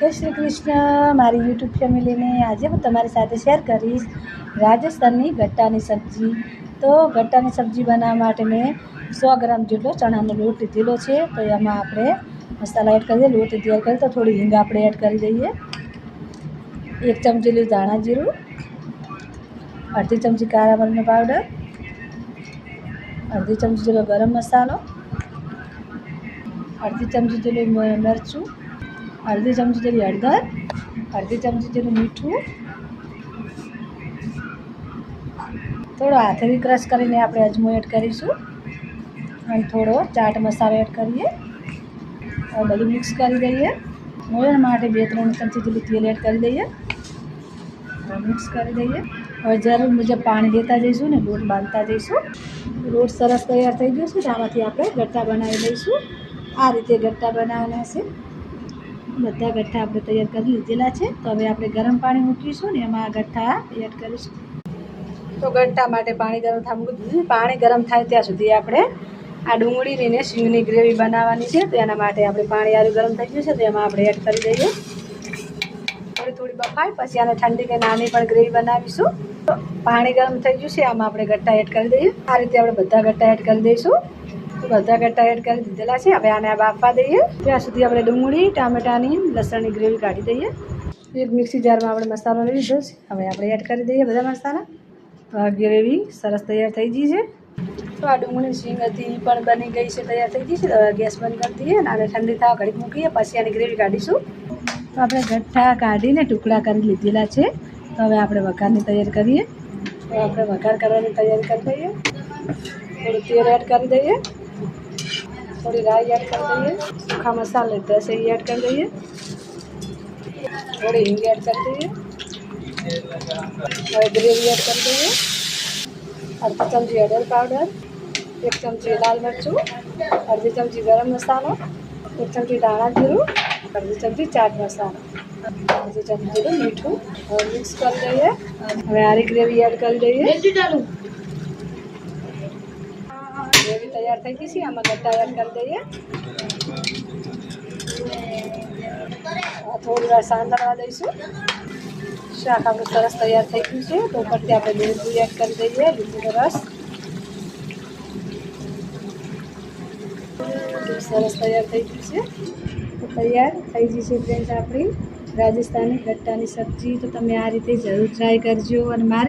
જય શ્રી કૃષ્ણ। મારી યુટ્યુબ ફેમિલીને આજે હું તમારી સાથે શેર કરીશ રાજસ્થાનની ગટ્ટાની સબ્જી। તો ગટ્ટાની સબ્જી બનાવવા માટે મેં 100 ગ્રામ જેટલો ચણાનો લોટ લીધેલો છે। તો એમાં આપણે મસાલા એડ કરી દઈએ। લોટ તૈયાર કરીએ તો થોડી હિંગ આપણે એડ કરી દઈએ, 1 ચમચી જેટલું ધાણા જીરું, અડધી ચમચી કાળા મરચનો પાવડર, અડધી ચમચી જેટલો ગરમ મસાલો, અડધી ચમચી જેટલું મરચું, અડધી ચમચી જેટલી હળદર, અડધી ચમચી જેટલું મીઠું, થોડો હાથેથી ક્રશ કરીને આપણે અજમો એડ કરીશું અને થોડો ચાટ મસાલો એડ કરીએ। હવે બધું મિક્સ કરી દઈએ। મોયણ માટે 2-3 ચમચી જેટલું તેલ એડ કરી દઈએ, મિક્સ કરી દઈએ। હવે જરૂર મુજબ પાણી દેતા જઈશું ને લોટ બાંધતા જઈશું। લોટ સરસ તૈયાર થઈ ગયો છે તો આમાંથી આપણે ગટ્ટા બનાવી લઈશું। આ રીતે ગટ્ટા બનાવવાના છે। બધા ગઠ્ઠા આપણે તૈયાર કરી લીધેલા છે। તો હવે આપણે ગરમ પાણી મૂકીશું ને એમાં ગઠ્ઠા એડ કરીશું। તો ગટ્ટા માટે પાણી ગરમ થવા મૂકી દીધું। પાણી ગરમ થાય ત્યાં સુધી આપણે આ ડુંગળીની સિંગની ગ્રેવી બનાવવાની છે। તો એના માટે આપણે પાણી આરું ગરમ થઈ ગયું છે તો એમાં આપણે એડ કરી દઈએ। થોડી બફાય પછી આને ઠંડી કે નાની પણ ગ્રેવી બનાવીશું। તો પાણી ગરમ થઈ ગયું છે, આમાં આપણે ગટ્ટા એડ કરી દઈએ। આ રીતે આપણે બધા ગટ્ટા એડ કરી દઈશું। તો બધા ગટ્ટા એડ કરી દીધેલા છે। હવે આને બાફવા દઈએ। ત્યાં સુધી આપણે ડુંગળી, ટામેટાની, લસણની ગ્રેવી કાઢી દઈએ। એક મિક્સી જારમાં આપણે મસાલો લઈ લીધો છે। હવે આપણે એડ કરી દઈએ બધા મસાલા। ગ્રેવી સરસ તૈયાર થઈ ગઈ છે। તો આ ડુંગળી સિંગ હતી એ પણ બની ગઈ છે, તૈયાર થઈ ગઈ છે। તો ગેસ બંધ કરી દઈએ અને આને ઠંડી થવા ઘડીક મૂકીએ, પછી આની ગ્રેવી કાઢીશું। તો આપણે ગઠ્ઠા કાઢીને ટુકડા કરી લીધેલા છે। તો હવે આપણે વઘારની તૈયારી કરીએ। તો આપણે વઘાર કરવાની તૈયારી કરી દઈએ। થોડું તેલ એડ કરી દઈએ, થોડી રાઈ એડ કરી દઈએ, સૂખા મસાલા લીધા છે એ એડ કરી દઈએ, થોડી હિંગ એડ કરી દઈએ। હવે ગ્રેવી એડ કરી દઈએ। અડધી ચમચી હળદર પાવડર, 1 ચમચી લાલ મરચું, અડધી ચમચી ગરમ મસાલો, 1 ચમચી ધાણા જીરું, અડધી ચમચી ચાટ મસાલો, અડધી ચમચી જેટલું મીઠું। હવે મિક્સ કરી દઈએ। હવે આરી ગ્રેવી એડ કરી દઈએ। ગ્રેવી તૈયાર થઈ ગઈ છે, આમાં ગટ્ટા એડ કરી દઈએ। થોડી વાર સાંતળવા દઈશું। શાક આપણું સરસ તૈયાર થઈ ગયું છે। તો ઉપરથી આપણે લીંબુ એડ કરી દઈએ, લીંબુનો રસ। સરસ તૈયાર થઈ ગયું છે। તો તૈયાર થઈ ગઈ છે ફ્રેન્ડ્સ આપણી રાજસ્થાની ગટ્ટાની સબ્જી। તો તમે આ રીતે જરૂર ટ્રાય કરજો અને મારી